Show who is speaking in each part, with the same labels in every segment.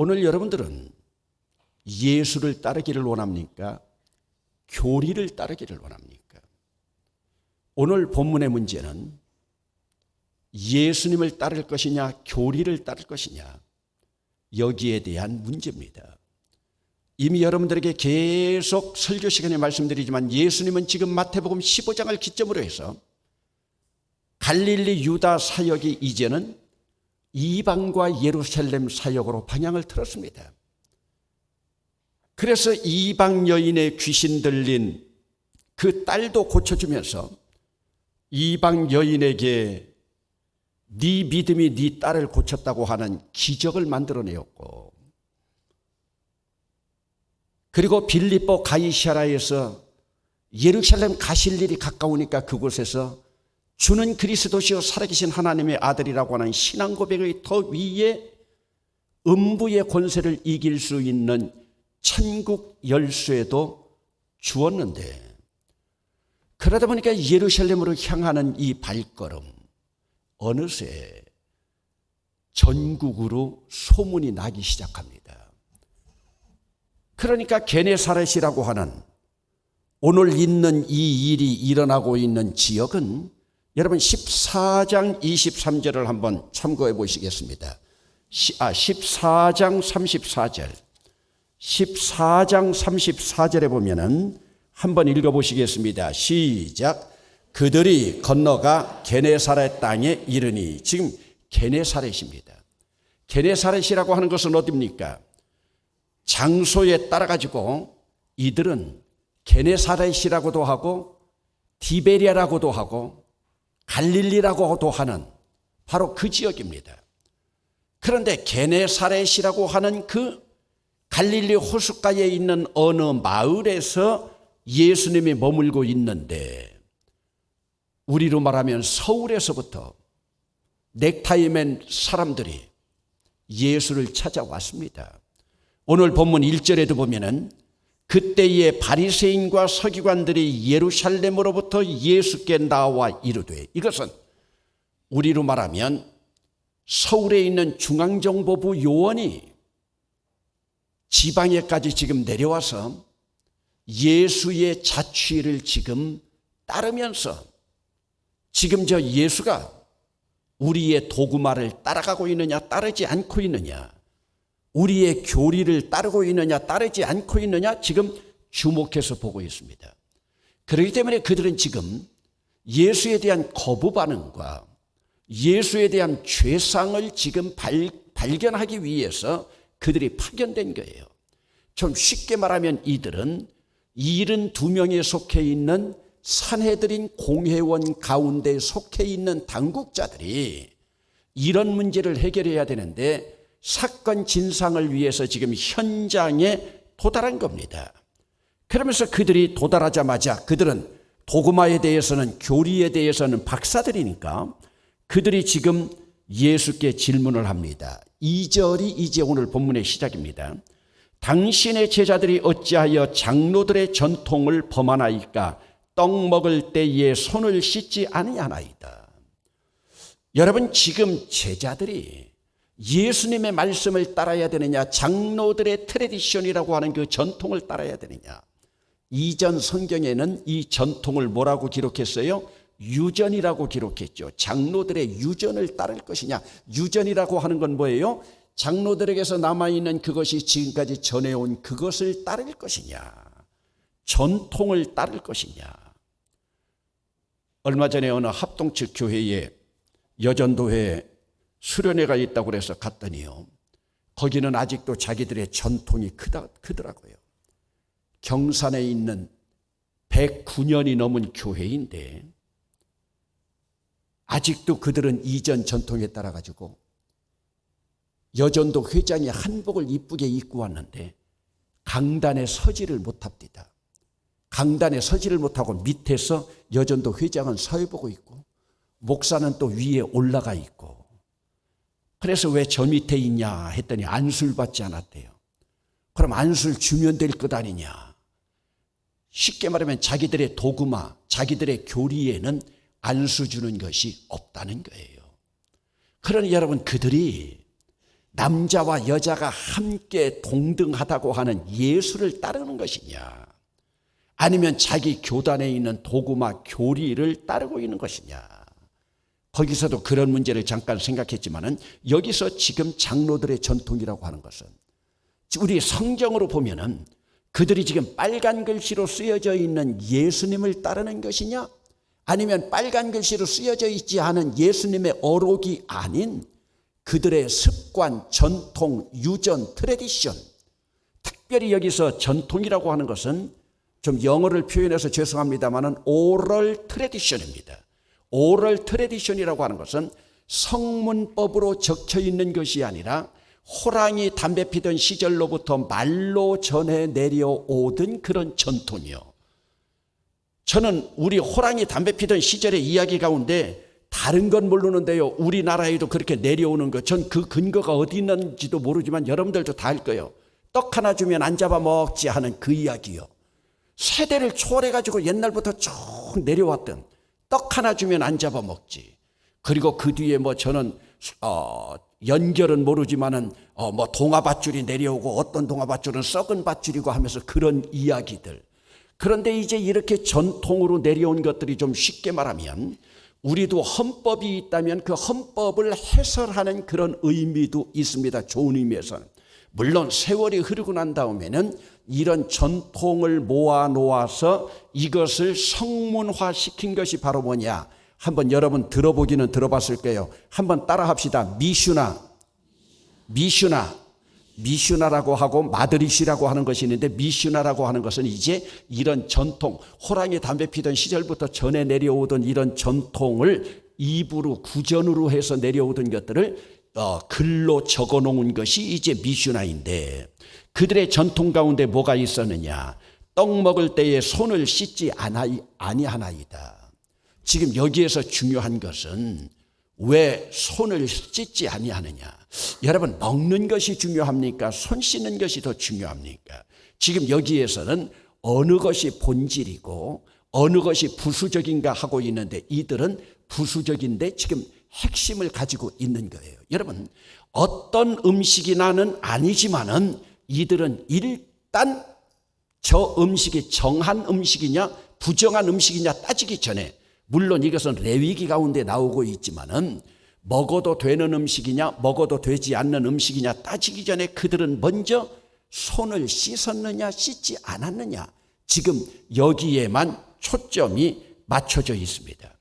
Speaker 1: 오늘 여러분들은 예수를 따르기를 원합니까? 교리를 따르기를 원합니까? 오늘 본문의 문제는 예수님을 따를 것이냐, 교리를 따를 것이냐, 여기에 대한 문제입니다. 이미 여러분들에게 계속 설교 시간에 말씀드리지만 예수님은 지금 마태복음 15장을 기점으로 해서 갈릴리 유다 사역이 이제는 이방과 예루살렘 사역으로 방향을 틀었습니다. 그래서 이방 여인의 귀신 들린 그 딸도 고쳐주면서 이방 여인에게 네 믿음이 네 딸을 고쳤다고 하는 기적을 만들어내었고, 그리고 빌립보 가이사랴에서 예루살렘 가실 일이 가까우니까 그곳에서 주는 그리스도시요 살아계신 하나님의 아들이라고 하는 신앙 고백의 더 위에 음부의 권세를 이길 수 있는 천국 열쇠도 주었는데, 그러다 보니까 예루살렘으로 향하는 이 발걸음 어느새 전국으로 소문이 나기 시작합니다. 그러니까 게네사렛이라고 하는 오늘 있는 이 일이 일어나고 있는 지역은 여러분 14장 23절을 한번 참고해 보시겠습니다. 14장 34절. 14장 34절에 보면은 한번 읽어보시겠습니다. 시작. 그들이 건너가 게네사렛 땅에 이르니, 지금 게네사렛입니다. 게네사렛이라고 하는 것은 어디입니까? 장소에 따라 가지고 이들은 게네사렛이라고도 하고 디베리아라고도 하고 갈릴리라고도 하는 바로 그 지역입니다. 그런데 게네사렛이라고 하는 그 갈릴리 호숫가에 있는 어느 마을에서 예수님이 머물고 있는데, 우리로 말하면 서울에서부터 넥타이맨 사람들이 예수를 찾아왔습니다. 오늘 본문 1절에도 보면은 그때의 바리새인과 서기관들이 예루살렘으로부터 예수께 나와 이르되, 이것은 우리로 말하면 서울에 있는 중앙정보부 요원이 지방에까지 지금 내려와서 예수의 자취를 지금 따르면서 지금 저 예수가 우리의 도구마를 따라가고 있느냐 따르지 않고 있느냐, 우리의 교리를 따르고 있느냐 따르지 않고 있느냐 지금 주목해서 보고 있습니다. 그렇기 때문에 그들은 지금 예수에 대한 거부 반응과 예수에 대한 죄상을 지금 발견하기 위해서 그들이 파견된 거예요. 좀 쉽게 말하면 이들은 72명에 속해 있는 산헤드린 공회원 가운데 속해 있는 당국자들이 이런 문제를 해결해야 되는데 사건 진상을 위해서 지금 현장에 도달한 겁니다. 그러면서 그들이 도달하자마자 그들은 도구마에 대해서는, 교리에 대해서는 박사들이니까 그들이 지금 예수께 질문을 합니다. 2절이 이제 오늘 본문의 시작입니다. 당신의 제자들이 어찌하여 장로들의 전통을 범하나이까? 떡 먹을 때에 손을 씻지 아니하나이다. 여러분, 지금 제자들이 예수님의 말씀을 따라야 되느냐, 장로들의 트레디션이라고 하는 그 전통을 따라야 되느냐. 이전 성경에는 이 전통을 뭐라고 기록했어요? 유전이라고 기록했죠. 장로들의 유전을 따를 것이냐. 유전이라고 하는 건 뭐예요? 장로들에게서 남아있는 그것이 지금까지 전해온 그것을 따를 것이냐, 전통을 따를 것이냐. 얼마 전에 어느 합동 측 교회에 여전도회 수련회가 있다고 해서 갔더니요, 거기는 아직도 자기들의 전통이 크더라고요. 경산에 있는 109년이 넘은 교회인데 아직도 그들은 이전 전통에 따라 가지고 여전도 회장이 한복을 이쁘게 입고 왔는데 강단에 서지를 못합니다. 강단에 서지를 못하고 밑에서 여전도 회장은 서해보고 있고 목사는 또 위에 올라가 있고, 그래서 왜 저 밑에 있냐 했더니 안수를 받지 않았대요. 그럼 안수를 주면 될 것 아니냐. 쉽게 말하면 자기들의 도구마, 자기들의 교리에는 안수 주는 것이 없다는 거예요. 그러니 여러분, 그들이 남자와 여자가 함께 동등하다고 하는 예수를 따르는 것이냐, 아니면 자기 교단에 있는 도구마 교리를 따르고 있는 것이냐. 거기서도 그런 문제를 잠깐 생각했지만은 여기서 지금 장로들의 전통이라고 하는 것은 우리 성경으로 보면은 그들이 지금 빨간 글씨로 쓰여져 있는 예수님을 따르는 것이냐, 아니면 빨간 글씨로 쓰여져 있지 않은 예수님의 어록이 아닌 그들의 습관, 전통, 유전, 트래디션. 특별히 여기서 전통이라고 하는 것은 좀 영어를 표현해서 죄송합니다만은 오럴 트래디션입니다. 오럴 트래디션이라고 하는 것은 성문법으로 적혀 있는 것이 아니라 호랑이 담배 피던 시절로부터 말로 전해 내려오던 그런 전통이요. 저는 우리 호랑이 담배 피던 시절의 이야기 가운데 다른 건 모르는데요, 우리나라에도 그렇게 내려오는 것, 전 그 근거가 어디 있는지도 모르지만 여러분들도 다 알 거예요. 떡 하나 주면 안 잡아먹지 하는 그 이야기요. 세대를 초월해가지고 옛날부터 쭉 내려왔던 떡 하나 주면 안 잡아먹지. 그리고 그 뒤에 뭐 저는 연결은 모르지만은 뭐 동화밧줄이 내려오고 어떤 동화밧줄은 썩은 밧줄이고 하면서 그런 이야기들. 그런데 이제 이렇게 전통으로 내려온 것들이 좀 쉽게 말하면 우리도 헌법이 있다면 그 헌법을 해설하는 그런 의미도 있습니다. 좋은 의미에서는. 물론 세월이 흐르고 난 다음에는 이런 전통을 모아 놓아서 이것을 성문화시킨 것이 바로 뭐냐. 한번 여러분 들어보기는 들어봤을 거예요. 한번 따라 합시다. 미슈나라고 하고 마드리시라고 하는 것이 있는데, 미슈나라고 하는 것은 이제 이런 전통, 호랑이 담배 피던 시절부터 전해 내려오던 이런 전통을 입으로 구전으로 해서 내려오던 것들을 글로 적어 놓은 것이 이제 미슈나인데, 그들의 전통 가운데 뭐가 있었느냐. 떡 먹을 때에 손을 씻지 아니하나이다. 지금 여기에서 중요한 것은 왜 손을 씻지 아니하느냐. 여러분, 먹는 것이 중요합니까? 손 씻는 것이 더 중요합니까? 지금 여기에서는 어느 것이 본질이고 어느 것이 부수적인가 하고 있는데, 이들은 부수적인데 지금 핵심을 가지고 있는 거예요. 여러분, 어떤 음식이나는 아니지만은 이들은 일단 저 음식이 정한 음식이냐 부정한 음식이냐 따지기 전에, 물론 이것은 레위기 가운데 나오고 있지만은 먹어도 되는 음식이냐 먹어도 되지 않는 음식이냐 따지기 전에 그들은 먼저 손을 씻었느냐 씻지 않았느냐, 지금 여기에만 초점이 맞춰져 있습니다.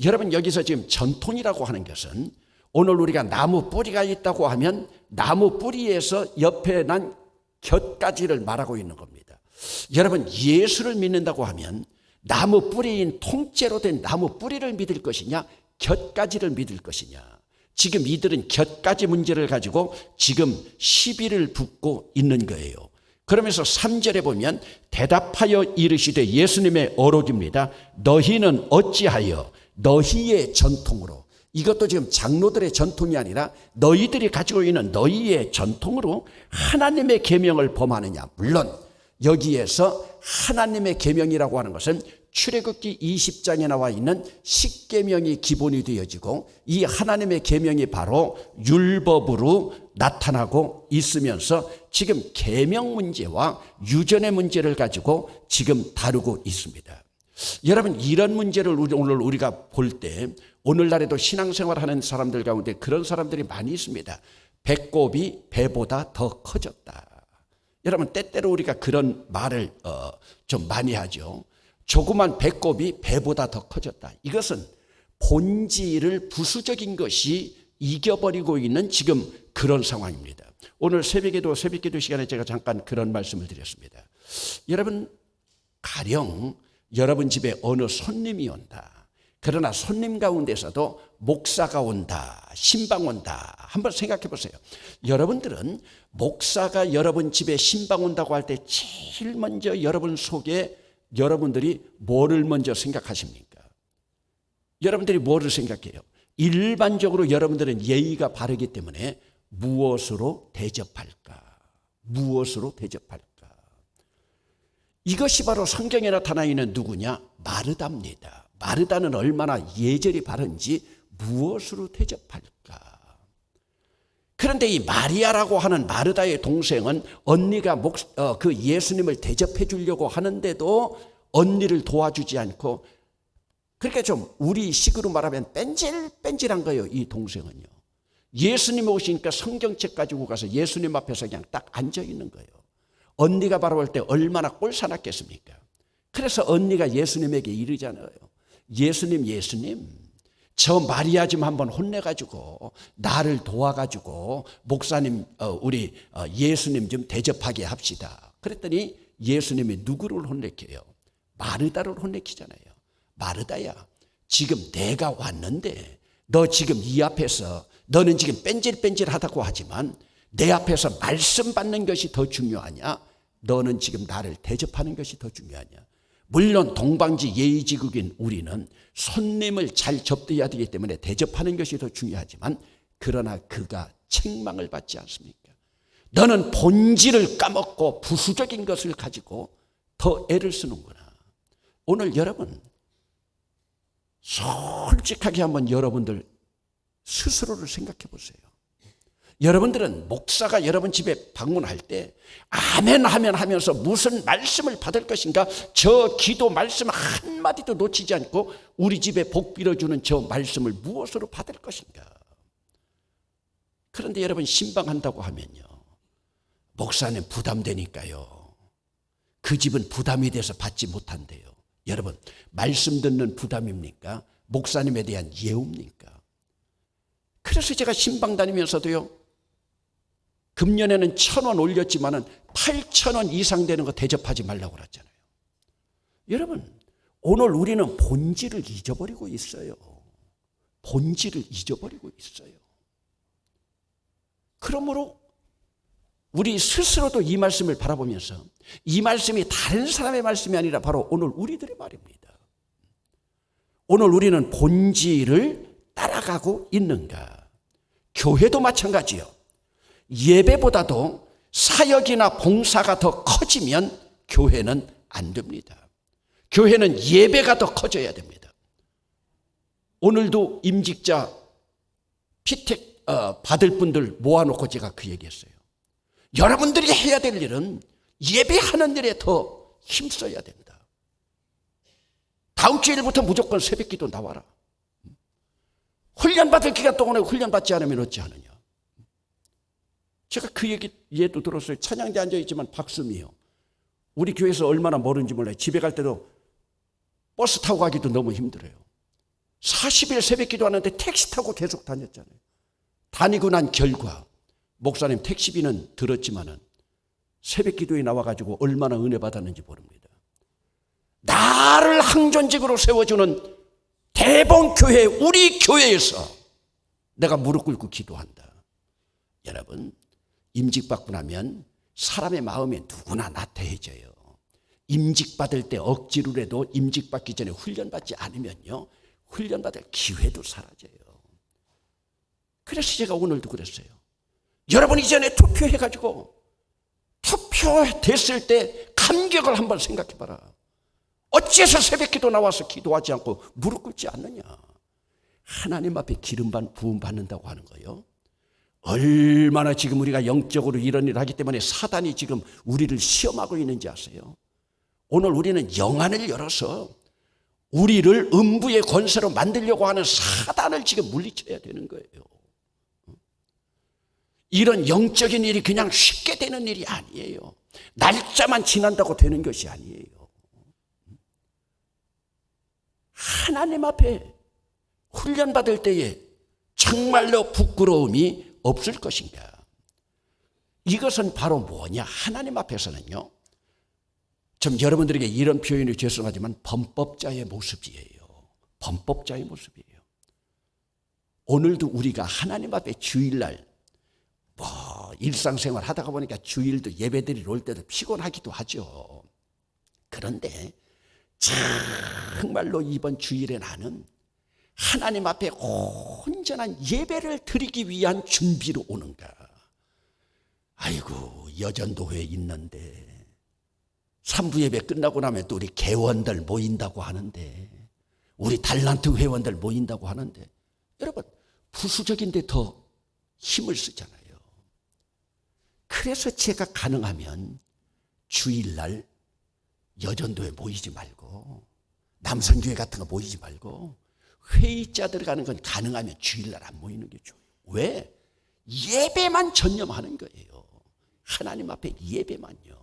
Speaker 1: 여러분, 여기서 지금 전통이라고 하는 것은 오늘 우리가 나무 뿌리가 있다고 하면 나무 뿌리에서 옆에 난 곁가지를 말하고 있는 겁니다. 여러분, 예수를 믿는다고 하면 나무 뿌리인 통째로 된 나무 뿌리를 믿을 것이냐 곁가지를 믿을 것이냐. 지금 이들은 곁가지 문제를 가지고 지금 시비를 붙고 있는 거예요. 그러면서 3절에 보면 대답하여 이르시되, 예수님의 어록입니다. 너희는 어찌하여 너희의 전통으로, 이것도 지금 장로들의 전통이 아니라 너희들이 가지고 있는 너희의 전통으로 하나님의 계명을 범하느냐. 물론 여기에서 하나님의 계명이라고 하는 것은 출애굽기 20장에 나와 있는 십계명이 기본이 되어지고, 이 하나님의 계명이 바로 율법으로 나타나고 있으면서 지금 계명 문제와 유전의 문제를 가지고 지금 다루고 있습니다. 여러분, 이런 문제를 오늘 우리가 볼 때 오늘날에도 신앙생활하는 사람들 가운데 그런 사람들이 많이 있습니다. 배꼽이 배보다 더 커졌다. 여러분, 때때로 우리가 그런 말을 좀 많이 하죠. 조그만 배꼽이 배보다 더 커졌다. 이것은 본질을 부수적인 것이 이겨버리고 있는 지금 그런 상황입니다. 오늘 새벽기도 시간에 제가 잠깐 그런 말씀을 드렸습니다. 여러분, 가령 여러분 집에 어느 손님이 온다. 그러나 손님 가운데서도 목사가 온다, 신방 온다. 한번 생각해 보세요. 여러분들은 목사가 여러분 집에 신방 온다고 할 때 제일 먼저 여러분 속에 여러분들이 뭐를 먼저 생각하십니까? 여러분들이 뭐를 생각해요? 일반적으로 여러분들은 예의가 바르기 때문에 무엇으로 대접할까? 무엇으로 대접할까? 이것이 바로 성경에 나타나 있는 누구냐? 마르다입니다. 마르다는 얼마나 예절이 바른지 무엇으로 대접할까? 그런데 이 마리아라고 하는 마르다의 동생은 언니가 그 예수님을 대접해 주려고 하는데도 언니를 도와주지 않고, 그러니까 좀 우리 식으로 말하면 뺀질뺀질한 거예요. 이 동생은요. 예수님 오시니까 성경책 가지고 가서 예수님 앞에서 그냥 딱 앉아 있는 거예요. 언니가 바라볼 때 얼마나 꼴사납겠습니까? 그래서 언니가 예수님에게 이르잖아요. 예수님, 저 마리아 좀 한번 혼내가지고 나를 도와가지고 목사님, 우리 예수님 좀 대접하게 합시다. 그랬더니 예수님이 누구를 혼내켜요? 마르다를 혼내키잖아요. 마르다야, 지금 내가 왔는데 너 지금 이 앞에서 너는 지금 뺀질뺀질하다고 하지만 내 앞에서 말씀 받는 것이 더 중요하냐? 너는 지금 나를 대접하는 것이 더 중요하냐? 물론 동방지 예의지국인 우리는 손님을 잘 접대해야 되기 때문에 대접하는 것이 더 중요하지만, 그러나 그가 책망을 받지 않습니까? 너는 본질을 까먹고 부수적인 것을 가지고 더 애를 쓰는구나. 오늘 여러분 솔직하게 한번 여러분들 스스로를 생각해 보세요. 여러분들은 목사가 여러분 집에 방문할 때 아멘 하면 하면서 무슨 말씀을 받을 것인가, 저 기도 말씀 한마디도 놓치지 않고 우리 집에 복 빌어주는 저 말씀을 무엇으로 받을 것인가. 그런데 여러분 신방한다고 하면요, 목사님 부담되니까요, 그 집은 부담이 돼서 받지 못한대요. 여러분, 말씀 듣는 부담입니까? 목사님에 대한 예우입니까? 그래서 제가 신방 다니면서도요, 금년에는 1,000원 올렸지만은 8,000원 이상 되는 거 대접하지 말라고 그랬잖아요. 여러분, 오늘 우리는 본질을 잊어버리고 있어요. 본질을 잊어버리고 있어요. 그러므로 우리 스스로도 이 말씀을 바라보면서, 이 말씀이 다른 사람의 말씀이 아니라 바로 오늘 우리들의 말입니다. 오늘 우리는 본질을 따라가고 있는가? 교회도 마찬가지요. 예배보다도 사역이나 봉사가 더 커지면 교회는 안 됩니다. 교회는 예배가 더 커져야 됩니다. 오늘도 임직자 피택 받을 분들 모아놓고 제가 그 얘기했어요. 여러분들이 해야 될 일은 예배하는 일에 더 힘써야 된다. 다음 주일부터 무조건 새벽기도 나와라. 훈련받을 기간 동안에 훈련받지 않으면 어찌하느냐. 제가 그 얘기도 들었어요. 찬양대 앉아있지만 박수미요. 우리 교회에서 얼마나 멀은지 몰라요. 집에 갈 때도 버스 타고 가기도 너무 힘들어요. 40일 새벽 기도하는데 택시 타고 계속 다녔잖아요. 다니고 난 결과 목사님 택시비는 들었지만은 새벽 기도에 나와가지고 얼마나 은혜 받았는지 모릅니다. 나를 항존직으로 세워주는 대봉교회, 우리 교회에서 내가 무릎 꿇고 기도한다. 여러분, 임직받고 나면 사람의 마음에 누구나 나태해져요. 임직받을 때 억지로라도 임직받기 전에 훈련받지 않으면요, 훈련받을 기회도 사라져요. 그래서 제가 오늘도 그랬어요. 여러분 이전에 투표해가지고 투표됐을 때 감격을 한번 생각해봐라. 어째서 새벽기도 나와서 기도하지 않고 무릎 꿇지 않느냐. 하나님 앞에 기름 부음 받는다고 하는 거예요. 얼마나 지금 우리가 영적으로 이런 일을 하기 때문에 사단이 지금 우리를 시험하고 있는지 아세요? 오늘 우리는 영안을 열어서 우리를 음부의 권세로 만들려고 하는 사단을 지금 물리쳐야 되는 거예요. 이런 영적인 일이 그냥 쉽게 되는 일이 아니에요. 날짜만 지난다고 되는 것이 아니에요. 하나님 앞에 훈련받을 때에 정말로 부끄러움이 없을 것인가? 이것은 바로 뭐냐? 하나님 앞에서는요, 좀 여러분들에게 이런 표현이 죄송하지만 범법자의 모습이에요. 범법자의 모습이에요. 오늘도 우리가 하나님 앞에 주일날 일상생활 하다가 보니까 주일도 예배드리러 올 때도 피곤하기도 하죠. 그런데 정말로 이번 주일에 나는 하나님 앞에 온전한 예배를 드리기 위한 준비로 오는가? 아이고, 여전도회에 있는데 3부 예배 끝나고 나면 또 우리 개원들 모인다고 하는데, 우리 달란트 회원들 모인다고 하는데, 여러분 부수적인데 더 힘을 쓰잖아요. 그래서 제가 가능하면 주일날 여전도에 모이지 말고 남성교회 같은 거 모이지 말고 회의자 들어가는 건 가능하면 주일날 안 모이는 게 좋아요. 왜? 예배만 전념하는 거예요. 하나님 앞에 예배만요.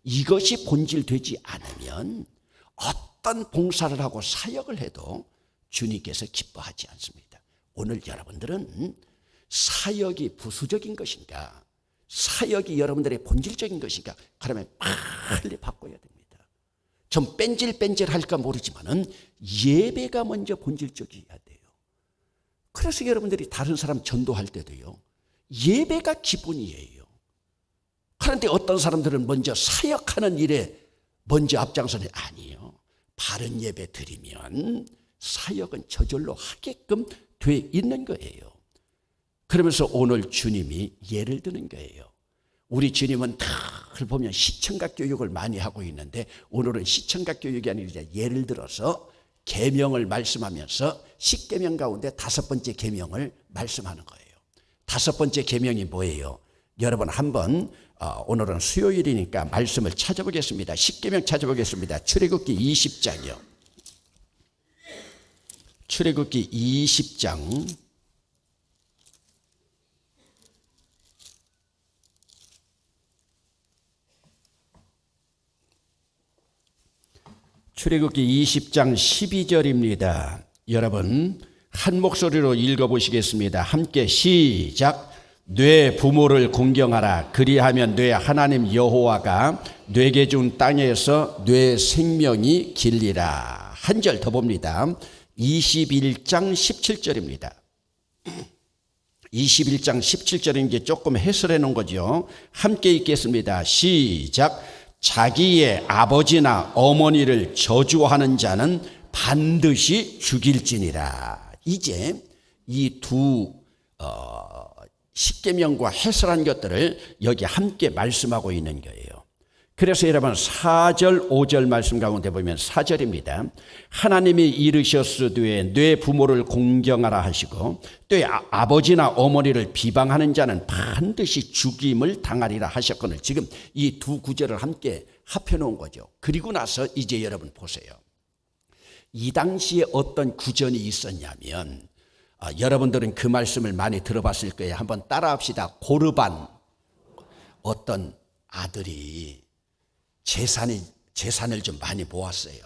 Speaker 1: 이것이 본질되지 않으면 어떤 봉사를 하고 사역을 해도 주님께서 기뻐하지 않습니다. 오늘 여러분들은 사역이 부수적인 것인가, 사역이 여러분들의 본질적인 것인가, 그러면 빨리 바꿔야 됩니다. 좀 뺀질뺀질할까 모르지만은 예배가 먼저 본질적이어야 돼요. 그래서 여러분들이 다른 사람 전도할 때도요, 예배가 기본이에요. 그런데 어떤 사람들은 먼저 사역하는 일에 먼저 앞장서는 아니에요. 바른 예배 드리면 사역은 저절로 하게끔 돼 있는 거예요. 그러면서 오늘 주님이 예를 드는 거예요. 우리 주님은 늘 보면 시청각 교육을 많이 하고 있는데 오늘은 시청각 교육이 아니라 예를 들어서 계명을 말씀하면서 10계명 가운데 5번째 계명을 말씀하는 거예요. 5번째 계명이 뭐예요? 여러분 한번 오늘은 수요일이니까 말씀을 찾아보겠습니다. 10계명 찾아보겠습니다. 출애굽기 20장이요. 출애굽기 20장 출애굽기 20장 12절입니다. 여러분 한 목소리로 읽어보시겠습니다. 함께 시작. 네 부모를 공경하라. 그리하면 네 하나님 여호와가 네게 준 땅에서 네 생명이 길리라. 한 절 더 봅니다. 21장 17절입니다. 21장 17절인 게 조금 해설해 놓은 거죠. 함께 읽겠습니다. 시작. 자기의 아버지나 어머니를 저주하는 자는 반드시 죽일지니라. 이제 이 두 십계명과 해설한 것들을 여기 함께 말씀하고 있는 거예요. 그래서 여러분 4절 5절 말씀 가운데 보면 4절입니다. 하나님이 이르셨으되 네 부모를 공경하라 하시고 또 아버지나 어머니를 비방하는 자는 반드시 죽임을 당하리라 하셨거늘. 지금 이 두 구절을 함께 합해 놓은 거죠. 그리고 나서 이제 여러분 보세요. 이 당시에 어떤 구전이 있었냐면 여러분들은 그 말씀을 많이 들어봤을 거예요. 한번 따라합시다. 고르반. 어떤 아들이 재산을 좀 많이 모았어요.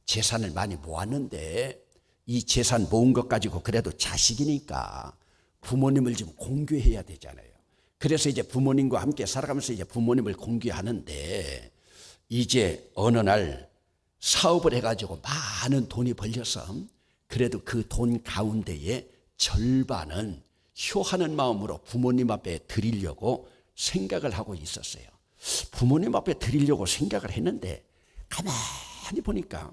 Speaker 1: 재산을 많이 모았는데 이 재산 모은 것 가지고 그래도 자식이니까 부모님을 좀 공경해야 되잖아요. 그래서 이제 부모님과 함께 살아가면서 이제 부모님을 공경하는데 이제 어느 날 사업을 해가지고 많은 돈이 벌려서 그래도 그 돈 가운데에 절반은 효하는 마음으로 부모님 앞에 드리려고 생각을 하고 있었어요. 부모님 앞에 드리려고 생각을 했는데 가만히 보니까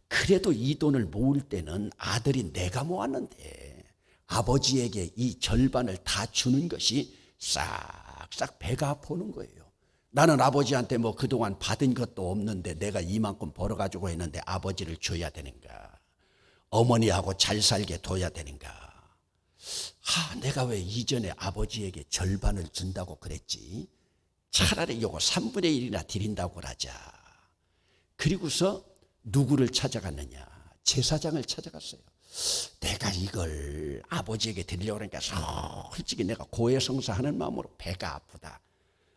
Speaker 1: 그래도 이 돈을 모을 때는 아들이 내가 모았는데 아버지에게 이 절반을 다 주는 것이 싹싹 배가 아프는 거예요. 나는 아버지한테 뭐 그동안 받은 것도 없는데 내가 이만큼 벌어가지고 했는데 아버지를 줘야 되는가? 어머니하고 잘 살게 둬야 되는가? 내가 왜 이전에 아버지에게 절반을 준다고 그랬지? 차라리 요거 3분의 1이나 드린다고 그러자. 그리고서 누구를 찾아갔느냐? 제사장을 찾아갔어요. 내가 이걸 아버지에게 드리려고 그러니까 솔직히 내가 고해성사하는 마음으로 배가 아프다.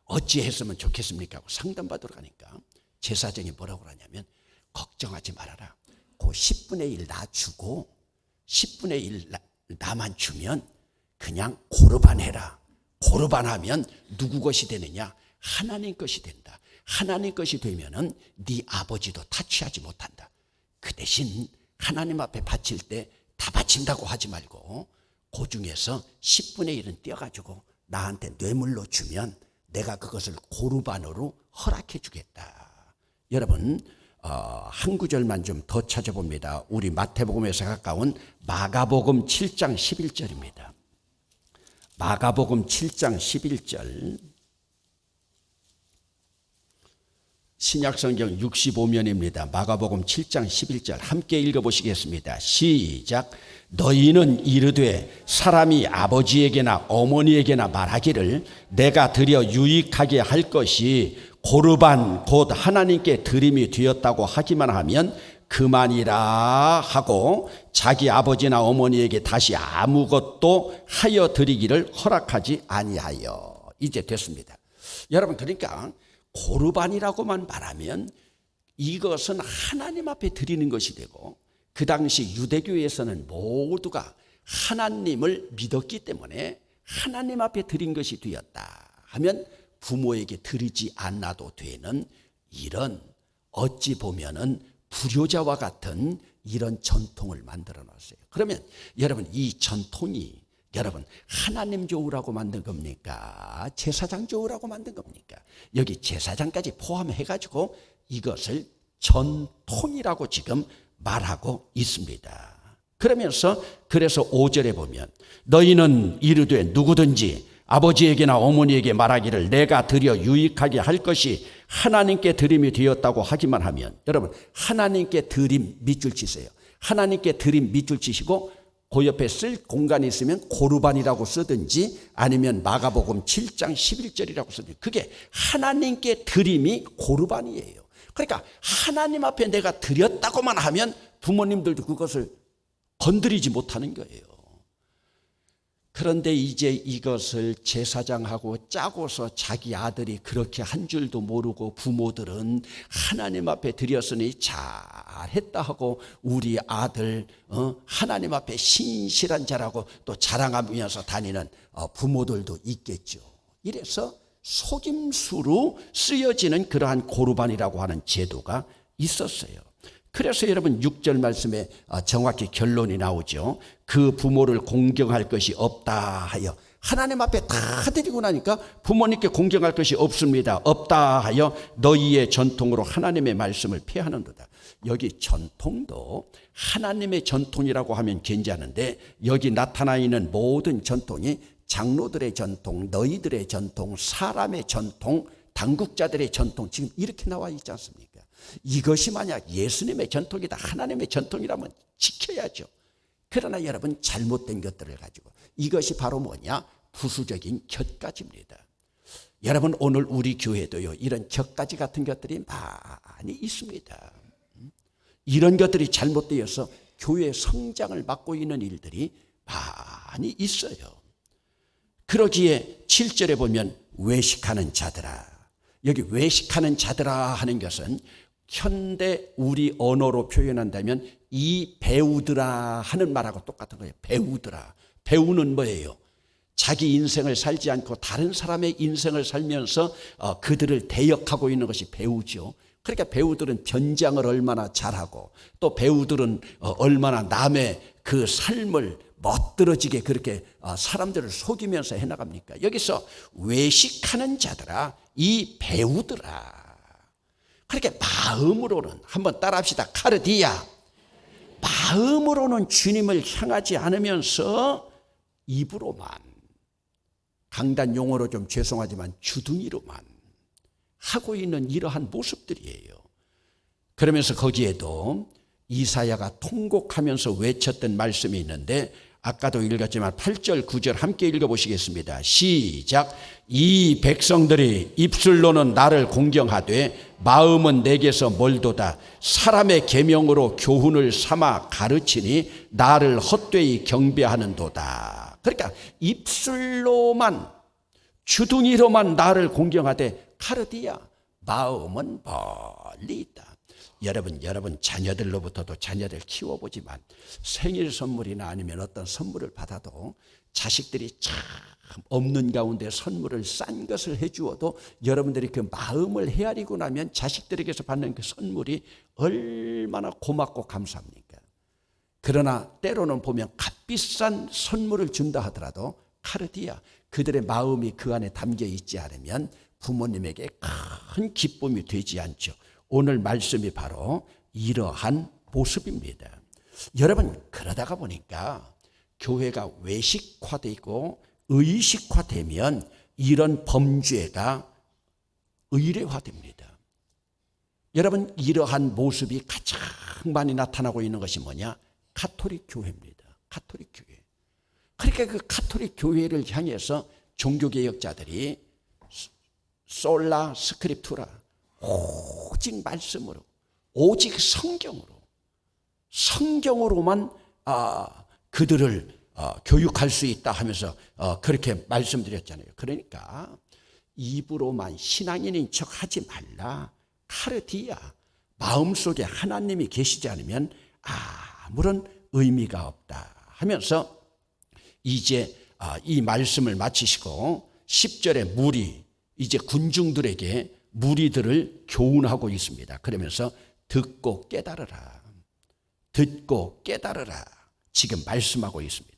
Speaker 1: 어찌했으면 좋겠습니까? 하고 상담받으러 가니까 제사장이 뭐라고 그러냐면 걱정하지 말아라. 그 10분의 1 나 주고 10분의 1 나만 주면 그냥 고르반 해라. 고르반 하면 누구 것이 되느냐? 하나님 것이 된다. 하나님 것이 되면은 네 아버지도 타취하지 못한다. 그 대신 하나님 앞에 바칠 때 다 바친다고 하지 말고 그 중에서 10분의 1은 떼어가지고 나한테 뇌물로 주면 내가 그것을 고르반으로 허락해 주겠다. 여러분 한 구절만 좀 더 찾아봅니다. 우리 마태복음에서 가까운 마가복음 7장 11절입니다. 마가복음 7장 11절 신약성경 65면입니다. 마가복음 7장 11절 함께 읽어보시겠습니다. 시작. 너희는 이르되 사람이 아버지에게나 어머니에게나 말하기를 내가 드려 유익하게 할 것이 고르반 곧 하나님께 드림이 되었다고 하기만 하면 그만이라 하고 자기 아버지나 어머니에게 다시 아무것도 하여 드리기를 허락하지 아니하여. 이제 됐습니다. 여러분, 그러니까 고르반이라고만 말하면 이것은 하나님 앞에 드리는 것이 되고, 그 당시 유대교에서는 모두가 하나님을 믿었기 때문에 하나님 앞에 드린 것이 되었다 하면 부모에게 드리지 않아도 되는 이런, 어찌 보면은 불효자와 같은 이런 전통을 만들어 놨어요. 그러면 여러분, 이 전통이 여러분 하나님 좋으라고 만든 겁니까? 제사장 좋으라고 만든 겁니까? 여기 제사장까지 포함해 가지고 이것을 전통이라고 지금 말하고 있습니다. 그러면서 그래서 5절에 보면 너희는 이르되 누구든지 아버지에게나 어머니에게 말하기를 내가 드려 유익하게 할 것이 하나님께 드림이 되었다고 하기만 하면, 여러분 하나님께 드림 밑줄 치세요. 하나님께 드림 밑줄 치시고 그 옆에 쓸 공간이 있으면 고르반이라고 쓰든지 아니면 마가복음 7장 11절이라고 쓰든지, 그게 하나님께 드림이 고르반이에요. 그러니까 하나님 앞에 내가 드렸다고만 하면 부모님들도 그것을 건드리지 못하는 거예요. 그런데 이제 이것을 제사장하고 짜고서 자기 아들이 그렇게 한 줄도 모르고 부모들은 하나님 앞에 드렸으니 잘했다 하고 우리 아들 하나님 앞에 신실한 자라고 또 자랑하면서 다니는 부모들도 있겠죠. 이래서 속임수로 쓰여지는 그러한 고르반이라고 하는 제도가 있었어요. 그래서 여러분 6절 말씀에 정확히 결론이 나오죠. 그 부모를 공경할 것이 없다 하여, 하나님 앞에 다 드리고 나니까 부모님께 공경할 것이 없습니다. 없다 하여 너희의 전통으로 하나님의 말씀을 폐하는도다. 여기 전통도 하나님의 전통이라고 하면 괜찮은데 여기 나타나 있는 모든 전통이 장로들의 전통, 너희들의 전통, 사람의 전통, 당국자들의 전통, 지금 이렇게 나와 있지 않습니까? 이것이 만약 예수님의 전통이다, 하나님의 전통이라면 지켜야죠. 그러나 여러분 잘못된 것들을 가지고, 이것이 바로 뭐냐? 부수적인 곁가지입니다. 여러분 오늘 우리 교회도요, 이런 곁가지 같은 것들이 많이 있습니다. 이런 것들이 잘못되어서 교회 성장을 막고 있는 일들이 많이 있어요. 그러기에 7절에 보면 외식하는 자들아, 여기 외식하는 자들아 하는 것은 현대 우리 언어로 표현한다면 이 배우들아 하는 말하고 똑같은 거예요. 배우들아. 배우는 뭐예요? 자기 인생을 살지 않고 다른 사람의 인생을 살면서 그들을 대역하고 있는 것이 배우죠. 그러니까 배우들은 변장을 얼마나 잘하고 또 배우들은 얼마나 남의 그 삶을 멋들어지게 그렇게 사람들을 속이면서 해나갑니까? 여기서 외식하는 자들아, 이 배우들아. 그렇게 마음으로는, 한번 따라합시다. 카르디아. 마음으로는 주님을 향하지 않으면서 입으로만, 강단 용어로 좀 죄송하지만 주둥이로만 하고 있는 이러한 모습들이에요. 그러면서 거기에도 이사야가 통곡하면서 외쳤던 말씀이 있는데 아까도 읽었지만 8절 9절 함께 읽어보시겠습니다. 시작. 이 백성들이 입술로는 나를 공경하되 마음은 내게서 멀도다. 사람의 계명으로 교훈을 삼아 가르치니 나를 헛되이 경배하는도다. 그러니까 입술로만, 주둥이로만 나를 공경하되 카르디아, 마음은 멀리 있다. 여러분 자녀들로부터도 자녀들 키워보지만 생일 선물이나 아니면 어떤 선물을 받아도 자식들이 참 없는 가운데 선물을 싼 것을 해주어도 여러분들이 그 마음을 헤아리고 나면 자식들에게서 받는 그 선물이 얼마나 고맙고 감사합니까? 그러나 때로는 보면 값비싼 선물을 준다 하더라도 카르디아, 그들의 마음이 그 안에 담겨 있지 않으면 부모님에게 큰 기쁨이 되지 않죠. 오늘 말씀이 바로 이러한 모습입니다. 여러분, 그러다가 보니까 교회가 외식화되고 의식화되면 이런 범죄가 의례화됩니다. 여러분, 이러한 모습이 가장 많이 나타나고 있는 것이 뭐냐? 가톨릭 교회입니다. 가톨릭 교회. 그러니까 그 가톨릭 교회를 향해서 종교개혁자들이 솔라 스크립투라, 오직 말씀으로, 오직 성경으로만 그들을 교육할 수 있다 하면서 그렇게 말씀드렸잖아요. 그러니까 입으로만 신앙인인 척 하지 말라. 카르디아, 마음속에 하나님이 계시지 않으면 아무런 의미가 없다 하면서 이제 이 말씀을 마치시고 10절에 무리, 이제 군중들에게 무리들을 교훈하고 있습니다. 그러면서 듣고 깨달으라. 듣고 깨달으라. 지금 말씀하고 있습니다.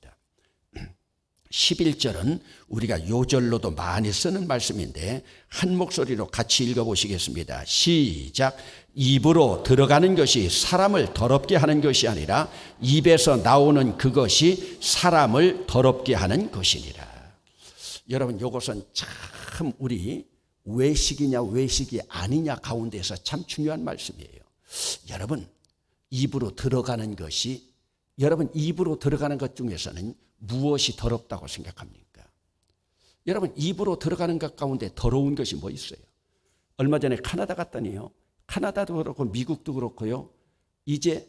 Speaker 1: 11절은 우리가 요절로도 많이 쓰는 말씀인데 한 목소리로 같이 읽어보시겠습니다. 시작. 입으로 들어가는 것이 사람을 더럽게 하는 것이 아니라 입에서 나오는 그것이 사람을 더럽게 하는 것이니라. 여러분, 이것은 참 우리 외식이냐 외식이 아니냐 가운데서 참 중요한 말씀이에요. 여러분, 입으로 들어가는 것이, 여러분 입으로 들어가는 것 중에서는 무엇이 더럽다고 생각합니까? 여러분, 입으로 들어가는 것 가운데 더러운 것이 뭐 있어요? 얼마 전에 카나다 갔더니요, 카나다도 그렇고 미국도 그렇고요, 이제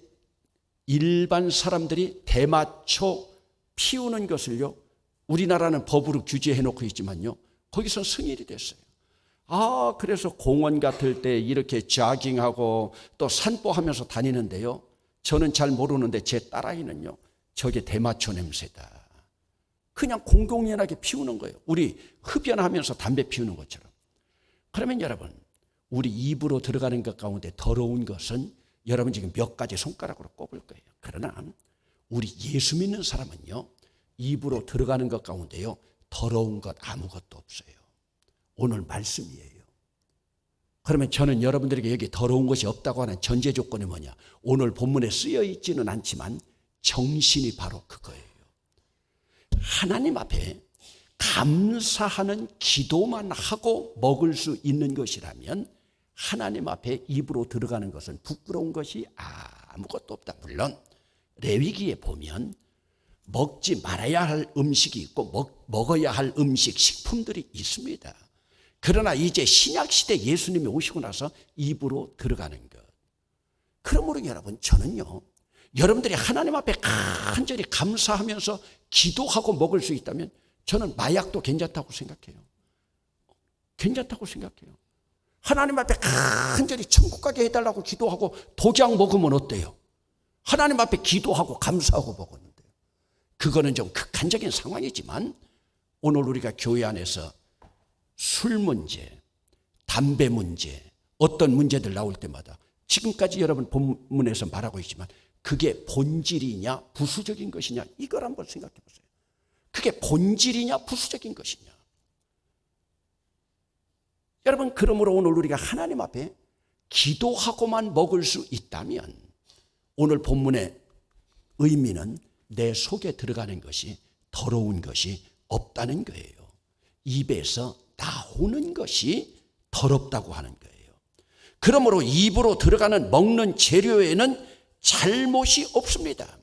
Speaker 1: 일반 사람들이 대마초 피우는 것을요, 우리나라는 법으로 규제해 놓고 있지만요, 거기서 승인이 됐어요. 그래서 공원 같을 때 이렇게 조깅하고 또 산보하면서 다니는데요, 저는 잘 모르는데 제 딸아이는요, 저게 대마초 냄새다. 그냥 공공연하게 피우는 거예요. 우리 흡연하면서 담배 피우는 것처럼. 그러면 여러분, 우리 입으로 들어가는 것 가운데 더러운 것은 여러분 지금 몇 가지 손가락으로 꼽을 거예요. 그러나 우리 예수 믿는 사람은요, 입으로 들어가는 것 가운데요, 더러운 것 아무것도 없어요. 오늘 말씀이에요. 그러면 저는 여러분들에게 여기 더러운 것이 없다고 하는 전제 조건이 뭐냐? 오늘 본문에 쓰여 있지는 않지만 정신이 바로 그거예요. 하나님 앞에 감사하는 기도만 하고 먹을 수 있는 것이라면 하나님 앞에 입으로 들어가는 것은 부끄러운 것이 아무것도 없다. 물론 레위기에 보면 먹지 말아야 할 음식이 있고 먹어야 할 음식, 식품들이 있습니다. 그러나 이제 신약시대 예수님이 오시고 나서 입으로 들어가는 것. 그러므로 여러분, 저는요, 여러분들이 하나님 앞에 간절히 감사하면서 기도하고 먹을 수 있다면 저는 마약도 괜찮다고 생각해요. 괜찮다고 생각해요. 하나님 앞에 간절히 천국 가게 해달라고 기도하고 독약 먹으면 어때요? 하나님 앞에 기도하고 감사하고 먹었는데요. 그거는 좀 극한적인 상황이지만 오늘 우리가 교회 안에서 술 문제, 담배 문제, 어떤 문제들 나올 때마다 지금까지 여러분 본문에서 말하고 있지만 그게 본질이냐 부수적인 것이냐, 이걸 한번 생각해 보세요. 그게 본질이냐 부수적인 것이냐. 여러분, 그러므로 오늘 우리가 하나님 앞에 기도하고만 먹을 수 있다면 오늘 본문의 의미는 내 속에 들어가는 것이 더러운 것이 없다는 거예요. 입에서 나오는 것이 더럽다고 하는 거예요. 그러므로 입으로 들어가는 먹는 재료에는 잘못이 없습니다.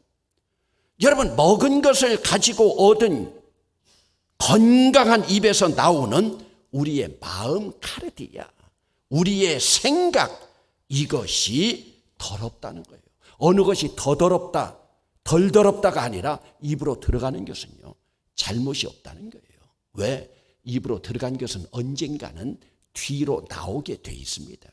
Speaker 1: 여러분, 먹은 것을 가지고 얻은 건강한 입에서 나오는 우리의 마음 카르디아, 우리의 생각, 이것이 더럽다는 거예요. 어느 것이 더 더럽다, 덜 더럽다가 아니라 입으로 들어가는 것은요, 잘못이 없다는 거예요. 왜? 입으로 들어간 것은 언젠가는 뒤로 나오게 돼 있습니다.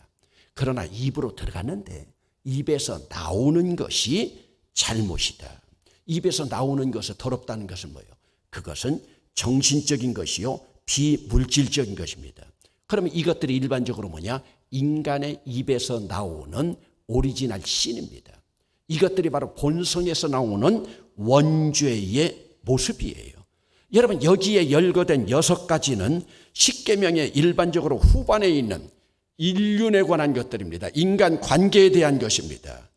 Speaker 1: 그러나 입으로 들어갔는데 입에서 나오는 것이 잘못이다. 입에서 나오는 것이 더럽다는 것은 뭐예요? 그것은 정신적인 것이요, 비물질적인 것입니다. 그러면 이것들이 일반적으로 뭐냐? 인간의 입에서 나오는 오리지널 신입니다. 이것들이 바로 본성에서 나오는 원죄의 모습이에요. 여러분, 여기에 열거된 6가지는 십계명의 일반적으로 후반에 있는 인륜에 관한 것들입니다. 인간 관계에 대한 것입니다.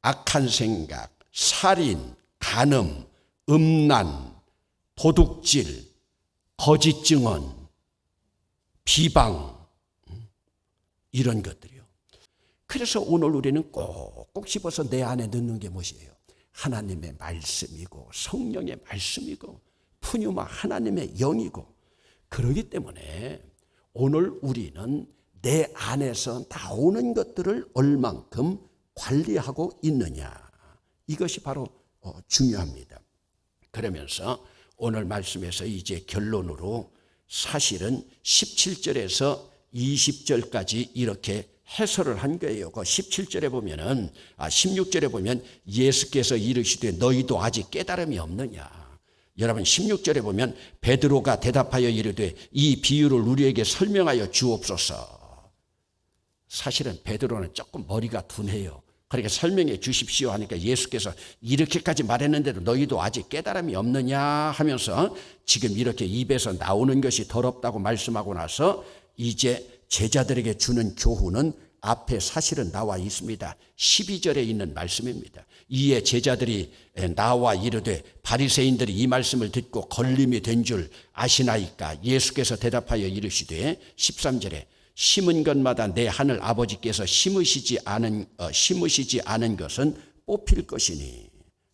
Speaker 1: 악한 생각, 살인, 간음, 음란, 도둑질, 거짓 증언, 비방, 이런 것들이요. 그래서 오늘 우리는 꼭꼭 집어서 내 안에 넣는 게 무엇이에요? 하나님의 말씀이고 성령의 말씀이고 푸뉴마 하나님의 영이고, 그러기 때문에 오늘 우리는 내 안에서 나오는 것들을 얼만큼 관리하고 있느냐, 이것이 바로 중요합니다. 그러면서 오늘 말씀에서 이제 결론으로 사실은 17절에서 20절까지 이렇게 해설을 한 거예요. 그 17절에 보면은 16절에 보면 예수께서 이르시되 너희도 아직 깨달음이 없느냐. 여러분 16절에 보면 베드로가 대답하여 이르되 이 비유를 우리에게 설명하여 주옵소서. 사실은 베드로는 조금 머리가 둔해요. 그러니까 설명해 주십시오 하니까 예수께서 이렇게까지 말했는데도 너희도 아직 깨달음이 없느냐 하면서 지금 이렇게 입에서 나오는 것이 더럽다고 말씀하고 나서 이제 제자들에게 주는 교훈은 앞에 사실은 나와 있습니다. 12절에 있는 말씀입니다. 이에 제자들이 나와 이르되 바리새인들이 이 말씀을 듣고 걸림이 된 줄 아시나이까. 예수께서 대답하여 이르시되 13절에 심은 것마다 내 하늘 아버지께서 심으시지 않은 것은 뽑힐 것이니.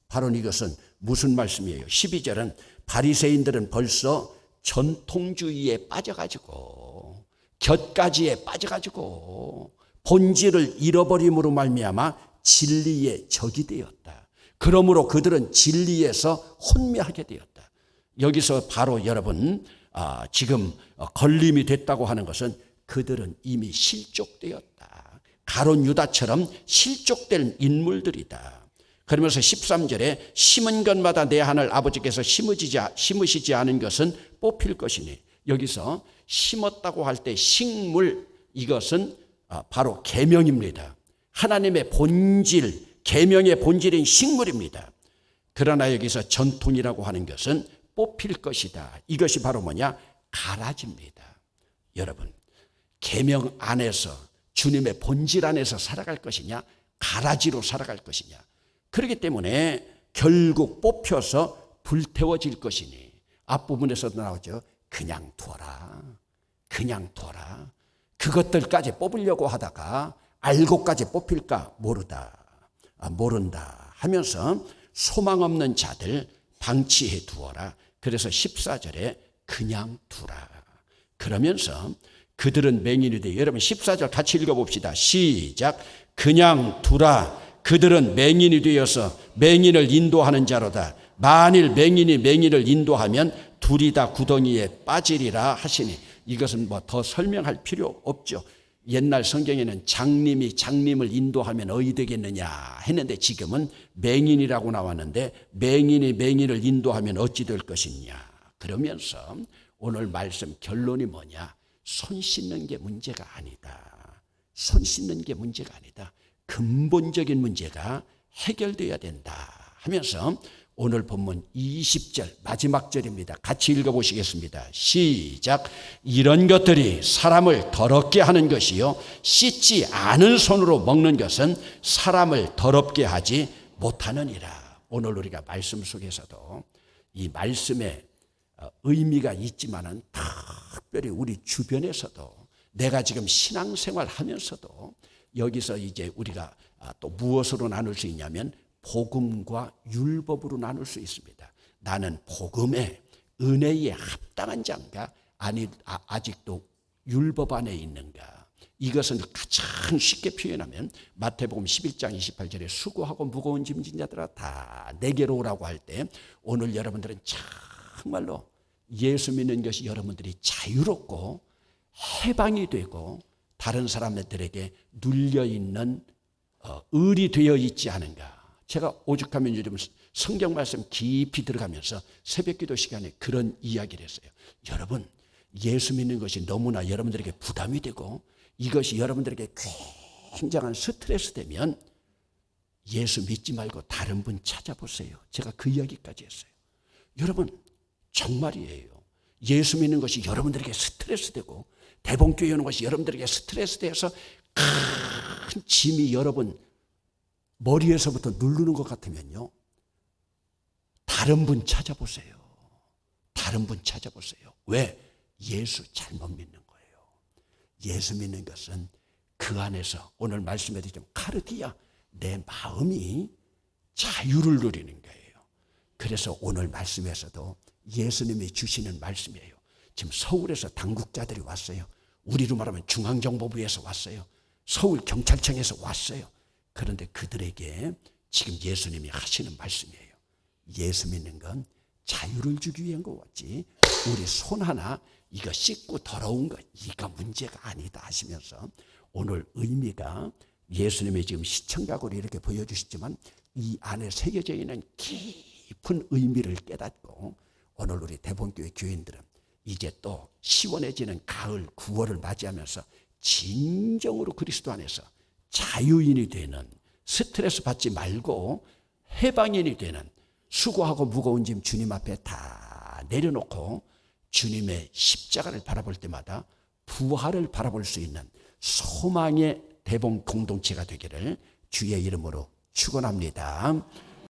Speaker 1: 바로 이것은 무슨 말씀이에요? 12절은 바리새인들은 벌써 전통주의에 빠져가지고 곁가지에 빠져가지고 본질을 잃어버림으로 말미암아 진리의 적이 되었다. 그러므로 그들은 진리에서 혼미하게 되었다. 여기서 바로 여러분 지금 걸림이 됐다고 하는 것은 그들은 이미 실족되었다. 가룟 유다처럼 실족된 인물들이다. 그러면서 13절에 심은 것마다 내 하늘 아버지께서 심으시지 않은 것은 뽑힐 것이니. 여기서 심었다고 할 때 식물, 이것은 바로 계명입니다. 하나님의 본질, 계명의 본질인 식물입니다. 그러나 여기서 전통이라고 하는 것은 뽑힐 것이다. 이것이 바로 뭐냐? 가라지입니다. 여러분, 계명 안에서 주님의 본질 안에서 살아갈 것이냐, 가라지로 살아갈 것이냐. 그렇기 때문에 결국 뽑혀서 불태워질 것이니. 앞부분에서도 나오죠. 그냥 두어라. 그냥 두어라. 그것들까지 뽑으려고 하다가 알고까지 뽑힐까 모른다 하면서 소망 없는 자들 방치해 두어라. 그래서 14절에 그냥 두라. 그러면서 그들은 맹인이 돼. 여러분 14절 같이 읽어봅시다. 시작. 그냥 두라. 그들은 맹인이 되어서 맹인을 인도하는 자로다. 만일 맹인이 맹인을 인도하면 둘이 다 구덩이에 빠지리라 하시니. 이것은 뭐 더 설명할 필요 없죠. 옛날 성경에는 장님이 장님을 인도하면 어이 되겠느냐 했는데 지금은 맹인이라고 나왔는데 맹인이 맹인을 인도하면 어찌 될 것이냐. 그러면서 오늘 말씀 결론이 뭐냐? 손 씻는 게 문제가 아니다. 손 씻는 게 문제가 아니다. 근본적인 문제가 해결돼야 된다 하면서 오늘 본문 20절 마지막 절입니다. 같이 읽어보시겠습니다. 시작. 이런 것들이 사람을 더럽게 하는 것이요 씻지 않은 손으로 먹는 것은 사람을 더럽게 하지 못하느니라. 오늘 우리가 말씀 속에서도 이 말씀에 의미가 있지만은 특별히 우리 주변에서도 내가 지금 신앙생활 하면서도 여기서 이제 우리가 또 무엇으로 나눌 수 있냐면 복음과 율법으로 나눌 수 있습니다. 나는 복음의 은혜에 합당한 자인가? 아직도 율법 안에 있는가? 이것은 가장 쉽게 표현하면 마태복음 11장 28절에 수고하고 무거운 짐진 자들아 다 내게로 오라고 할 때 오늘 여러분들은 정말로 예수 믿는 것이 여러분들이 자유롭고 해방이 되고 다른 사람들에게 눌려있는 을이 되어 있지 않은가. 제가 오죽하면 요즘 성경 말씀 깊이 들어가면서 새벽기도 시간에 그런 이야기를 했어요. 여러분, 예수 믿는 것이 너무나 여러분들에게 부담이 되고 이것이 여러분들에게 굉장한 스트레스 되면 예수 믿지 말고 다른 분 찾아보세요. 제가 그 이야기까지 했어요. 여러분, 정말이에요. 예수 믿는 것이 여러분들에게 스트레스 되고 대본교회 오는 것이 여러분들에게 스트레스 돼서 큰 짐이 여러분 머리에서부터 누르는 것 같으면요. 다른 분 찾아보세요. 다른 분 찾아보세요. 왜? 예수 잘못 믿는 거예요. 예수 믿는 것은 그 그 안에서 오늘 말씀에 드리면 카르디아, 내 마음이 자유를 누리는 거예요. 그래서 오늘 말씀에서도 예수님이 주시는 말씀이에요. 지금 서울에서 당국자들이 왔어요. 우리로 말하면 중앙정보부에서 왔어요. 서울경찰청에서 왔어요. 그런데 그들에게 지금 예수님이 하시는 말씀이에요. 예수 믿는 건 자유를 주기 위한 거지, 우리 손 하나 이거 씻고 더러운 거 이거 문제가 아니다 하시면서, 오늘 의미가 예수님이 지금 시청각으로 이렇게 보여주시지만 이 안에 새겨져 있는 깊은 의미를 깨닫고, 오늘 우리 대본교회 교인들은 이제 또 시원해지는 가을 9월을 맞이하면서 진정으로 그리스도 안에서 자유인이 되는, 스트레스 받지 말고 해방인이 되는, 수고하고 무거운 짐 주님 앞에 다 내려놓고 주님의 십자가를 바라볼 때마다 부활을 바라볼 수 있는 소망의 대본 공동체가 되기를 주의 이름으로 축원합니다.